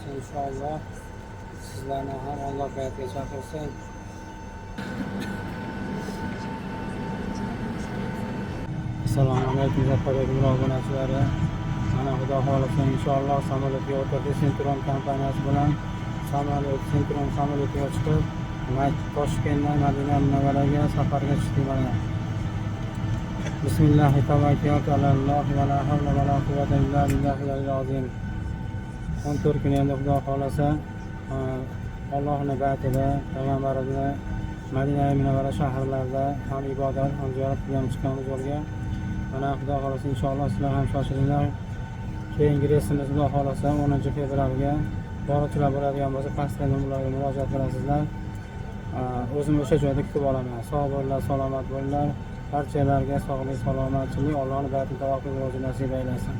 xohlasa inshaalloh sizlarni ham Alloh bayatga chaqirsin. Assalomu alaykum Zafarabek obunachilari. Mana Xudo xohlasa inshaalloh samolyotga o'tirdik. Sintron kompaniyasi bilan Sintron samolyotiga chiqib, Toshkentdan Madina Munavvaraga safarga chiqdik mana. Bismillahi tavakkaltu alalloh va la havla va la quwwata illa billahil azim. 14 kun endi Xudo xohlasa Allohning baytida, payg'ambarimizni Madina Munavvara shaharlarida ham ibodat, ham ziyorat qilib chiqqanmiz yo'lga. Mana Xudo xohlasa inshaalloh sizlar ham shoshilinglar. Keyingi reysimiz Xudo xohlasa 10 fevralga boruvchilar bo'ladigan bo'lsa, pastda nomerlarga murojaat qilasizlar. O'zim o'sha joyda kutib olaman. Sog' bo'linglar, salomat bo'linglar. Barchalarga sog'lik, salomatchilik, Allohning baytida tavoqqa ro'zi nasib aylasin.